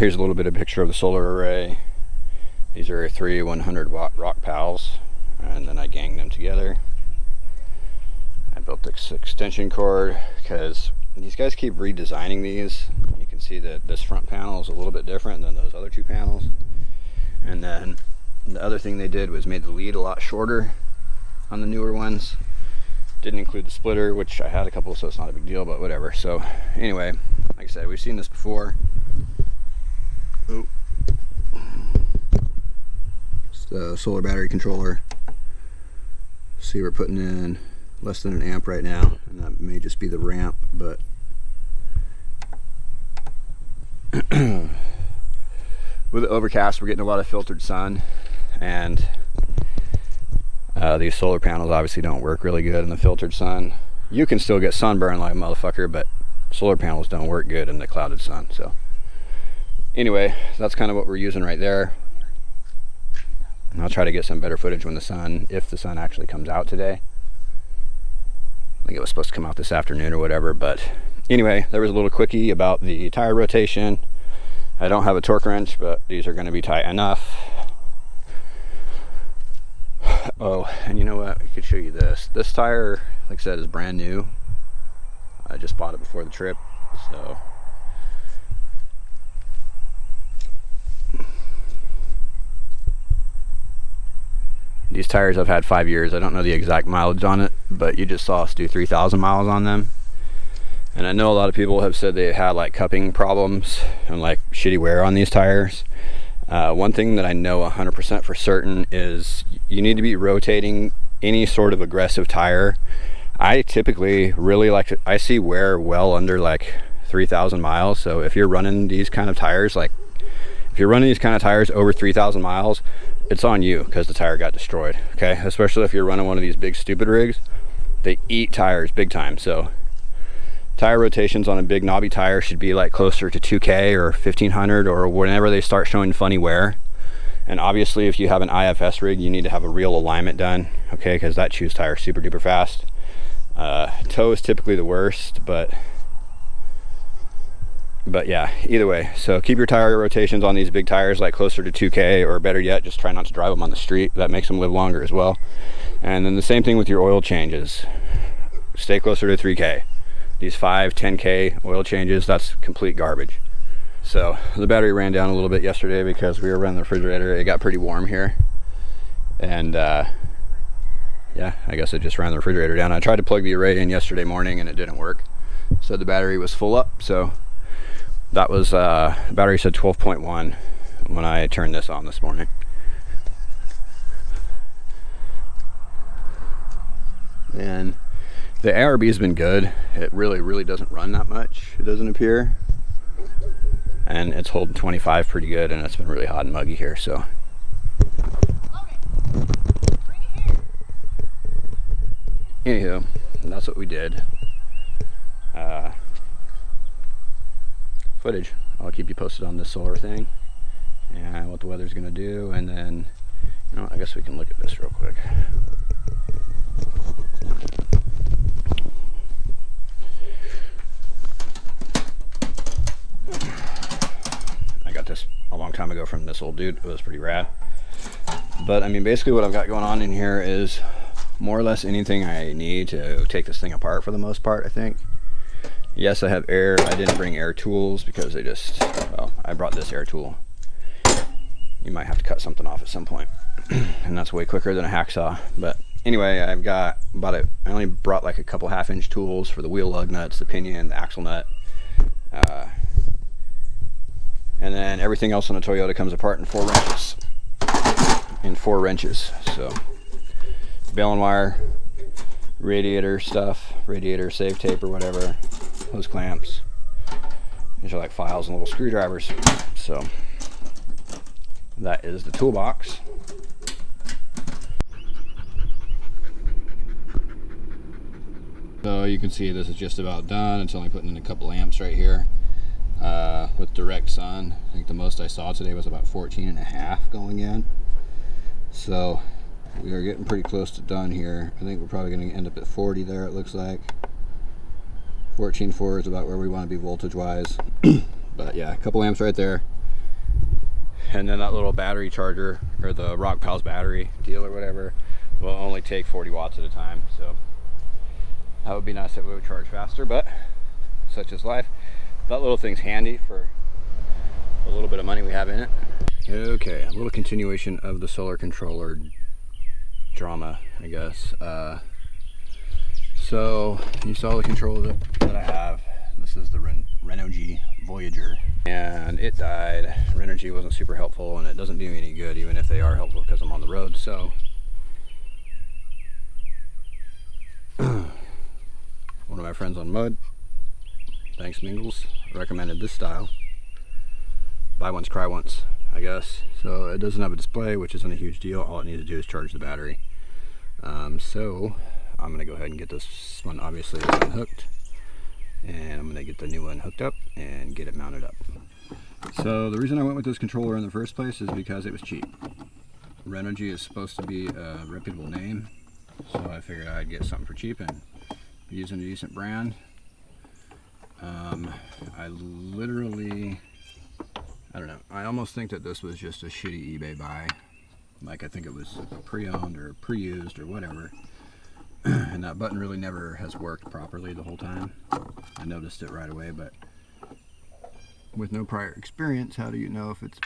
here's a little bit of picture of the solar array. These are 3 100-watt rock pals, and then I ganged them together. I built this extension cord because these guys keep redesigning these. You can see that this front panel is a little bit different than those other 2 panels. And then the other thing they did was made the lead a lot shorter on the newer ones. Didn't include the splitter, which I had a couple, so it's not a big deal, but whatever. So anyway, like I said, we've seen this before. Oh. It's the solar battery controller. See, we're putting in less than an amp right now, and that may just be the ramp, but with the overcast, we're getting a lot of filtered sun, and these solar panels obviously don't work really good in the filtered sun. You can still get sunburn like a motherfucker, but solar panels don't work good in the clouded sun. So anyway, that's kind of what we're using right there. And I'll try to get some better footage when if the sun actually comes out today. I think it was supposed to come out this afternoon or whatever, but anyway, there was a little quickie about the tire rotation. I don't have a torque wrench, but these are going to be tight enough. Oh, and you know what? I could show you this. This tire, like I said, is brand new. I just bought it before the trip, so these tires I've had 5 years. I don't know the exact mileage on it, but you just saw us do 3,000 miles on them. And I know a lot of people have said they had like cupping problems and like shitty wear on these tires. One thing that I know 100% for certain is you need to be rotating any sort of aggressive tire. I typically really like to, I see wear well under like 3,000 miles. So if you're running these kind of tires, like if you're running these kind of tires over 3,000 miles, it's on you because the tire got destroyed. Okay, especially if you're running one of these big stupid rigs, they eat tires big time. So tire rotations on a big knobby tire should be like closer to 2K or 1,500 or whenever they start showing funny wear. And obviously if you have an IFS rig, you need to have a real alignment done, okay, because that chews tire super duper fast. Toe is typically the worst, but yeah, either way. So keep your tire rotations on these big tires like closer to 2K, or better yet, just try not to drive them on the street. That makes them live longer as well. And then the same thing with your oil changes. Stay closer to 3K. These 5, 10K oil changes, that's complete garbage. So the battery ran down a little bit yesterday because we were running the refrigerator. It got pretty warm here. And yeah, I guess it just ran the refrigerator down. I tried to plug the array in yesterday morning and it didn't work. So the battery was full up. So that was, battery said 12.1 when I turned this on this morning. And the ARB has been good. It really doesn't run that much, it doesn't appear. And it's holding 25 pretty good, and it's been really hot and muggy here, so. Anywho, that's what we did. Footage. I'll keep you posted on this solar thing and what the weather's gonna do, and then, you know, I guess we can look at this real quick. I got this a long time ago from this old dude. It was pretty rad. But I mean, basically what I've got going on in here is more or less anything I need to take this thing apart for the most part, I think. Yes, I have air. I didn't bring air tools because they just, well, I brought this air tool. You might have to cut something off at some point. And that's way quicker than a hacksaw. But anyway, I've got about I only brought like a couple 1/2-inch tools for the wheel lug nuts, the pinion, the axle nut. And then everything else on the Toyota comes apart in 4 wrenches. So baling wire, radiator stuff, radiator save tape or whatever, hose clamps. These are like files and little screwdrivers. So that is the toolbox. So you can see this is just about done. It's only putting in a couple amps right here. With direct sun, I think the most I saw today was about 14.5 going in. So we are getting pretty close to done here. I think we're probably going to end up at 40 there, it looks like. 14.4 is about where we want to be voltage wise. But yeah, a couple amps right there. and then that little battery charger, or the Rock Pals battery deal or whatever, will only take 40 watts at a time. So that would be nice if it would charge faster, but such is life. That little thing's handy for a little bit of money we have in it. Okay, a little continuation of the solar controller drama, I guess. So you saw the controller that I have. This is the Renogy Voyager, and it died. Renogy wasn't super helpful, and it doesn't do me any good, even if they are helpful, because I'm on the road. So one of my friends on Mud, thanks Mingles, recommended this style. Buy once, cry once, I guess. So it doesn't have a display, which isn't a huge deal. All it needs to do is charge the battery. So I'm gonna go ahead and get this one obviously unhooked, and I'm gonna get the new one hooked up and get it mounted up. So the reason I went with this controller in the first place is because it was cheap. Renogy is supposed to be a reputable name, so I figured I'd get something for cheap and be using a decent brand. I literally, I don't know, I almost think that this was just a shitty eBay buy. Like, I think it was pre-owned or pre-used or whatever. And that button really never has worked properly the whole time. I noticed it right away, but with no prior experience, how do you know if it's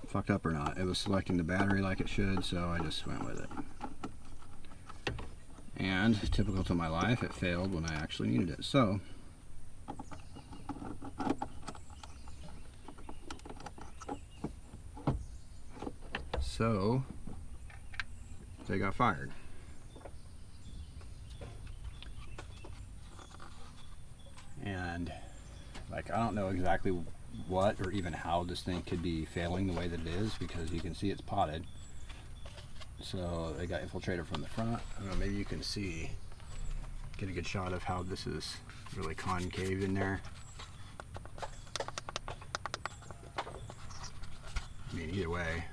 fucked up or not? It was selecting the battery like it should, so I just went with it. And typical to my life, it failed when I actually needed it. So they got fired. And like, I don't know exactly what or even how this thing could be failing the way that it is, because you can see it's potted. So they got infiltrated from the front. I don't know, maybe you can see, get a good shot of how this is really concave in there. I mean, either way,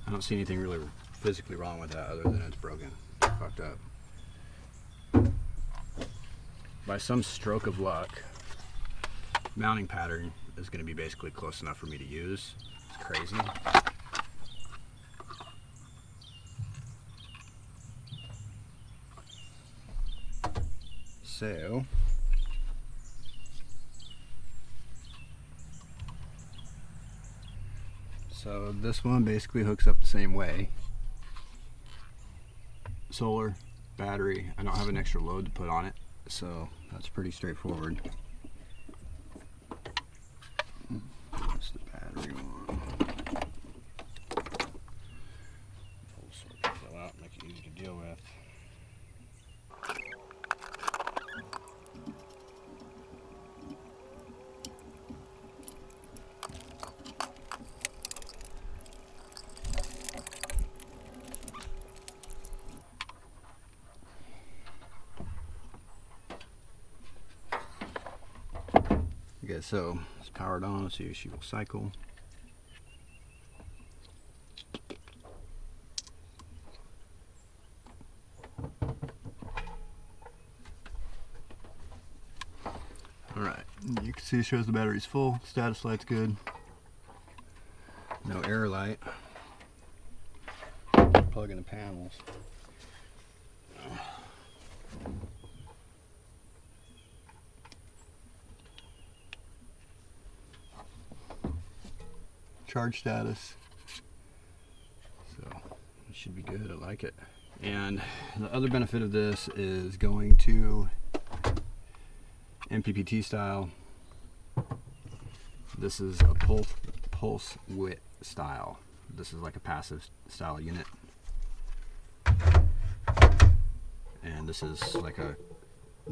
I don't see anything really physically wrong with that other than it's broken, fucked up. By some stroke of luck, mounting pattern is going to be basically close enough for me to use. It's crazy. So this one basically hooks up the same way. Solar, battery. I don't have an extra load to put on it, so that's pretty straightforward. That's the battery one. We'll sort that out, make it easy to deal with. Okay, so it's powered on. Let's see if she will cycle. Alright, you can see it shows the battery's full. Status light's good. No error light. Plug in the panels. Charge status. So it should be good. I like it. And the other benefit of this is going to MPPT style. This is a pulse width style. This is like a passive style unit. And this is like a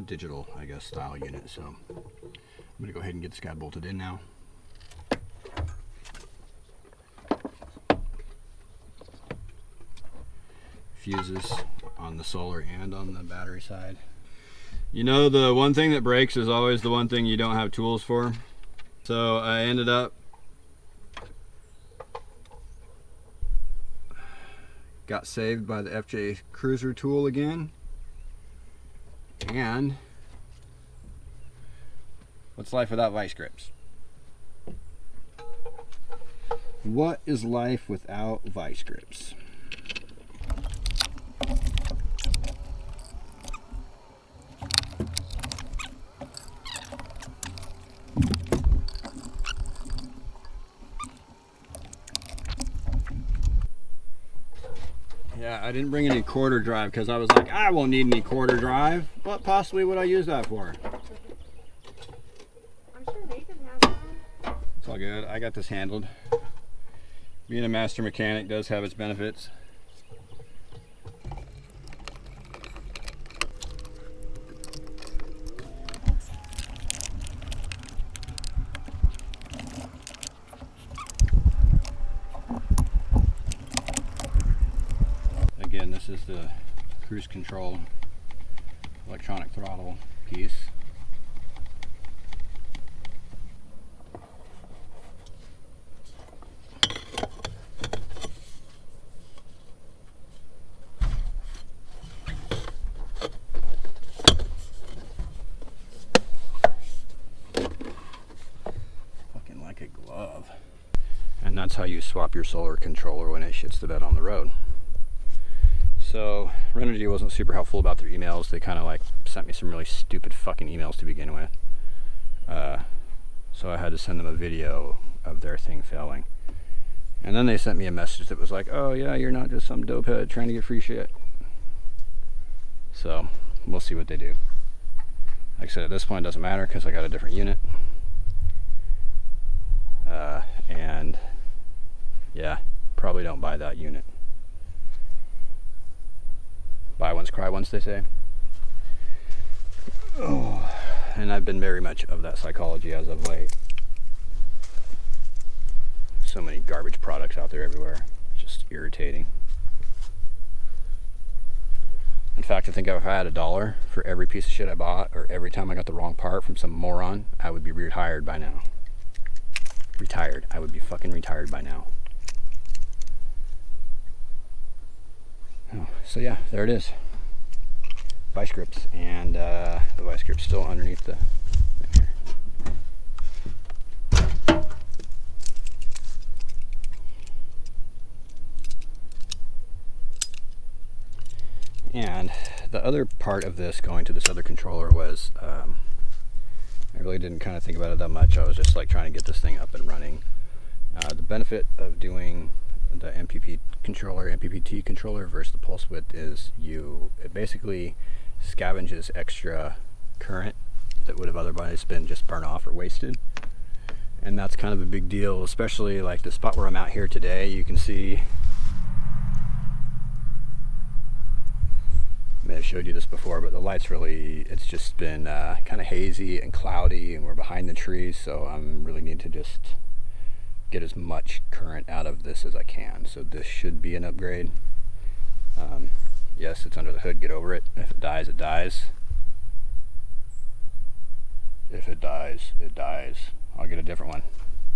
digital, I guess, style unit. So I'm gonna go ahead and get this guy bolted in now. Fuses on the solar and on the battery side. You know, the one thing that breaks is always the one thing you don't have tools for. So I ended up got saved by the FJ Cruiser tool again, and What's life without vice grips? What is life without vice grips? Yeah, I didn't bring any quarter drive because I was like, I won't need any quarter drive. What possibly would I use that for? I'm sure Nathan has one. It's all good. I got this handled. Being a master mechanic does have its benefits. Again, this is the cruise control electronic throttle piece. Fucking like a glove. And that's how you swap your solar controller when it shits the bed on the road. So Renogy wasn't super helpful about their emails. They kind of like sent me some really stupid fucking emails to begin with. So I had to send them a video of their thing failing. And then they sent me a message that was like, oh yeah, you're not just some dopehead trying to get free shit. So we'll see what they do. Like I said, at this point it doesn't matter because I got a different unit. And yeah, probably don't buy that unit. Buy once, cry once, they say. Oh, and I've been very much of that psychology as of late. So many garbage products out there everywhere. It's just irritating. In fact, I think if I had $1 for every piece of shit I bought, or every time I got the wrong part from some moron, I would be retired by now. Retired. I would be fucking retired by now. Oh, so yeah, there it is. Vice grips, and the vice grip's still underneath the thing here. And the other part of this going to this other controller was, I really didn't kind of think about it that much. I was just like trying to get this thing up and running. The benefit of doing the MPPT controller versus the pulse width is it basically scavenges extra current that would have otherwise been just burned off or wasted. And that's kind of a big deal, especially like the spot where I'm out here today. You can see, I may have showed you this before, but the light's really, it's just been kind of hazy and cloudy, and we're behind the trees, so I'm really need to just get as much current out of this as I can. So this should be an upgrade. Yes, it's under the hood, get over it. If it dies, it dies. If it dies, it dies. I'll get a different one,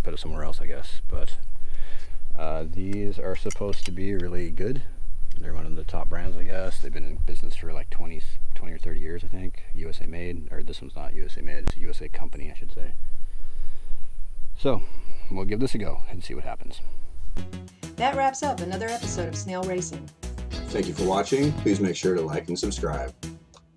put it somewhere else, I guess. But these are supposed to be really good. They're one of the top brands, I guess. They've been in business for like 20 or 30 years, I think. USA made, or this one's not USA made, it's a USA company, I should say. So we'll give this a go and see what happens. That wraps up another episode of Snale Racing. Thank you for watching. Please make sure to like and subscribe.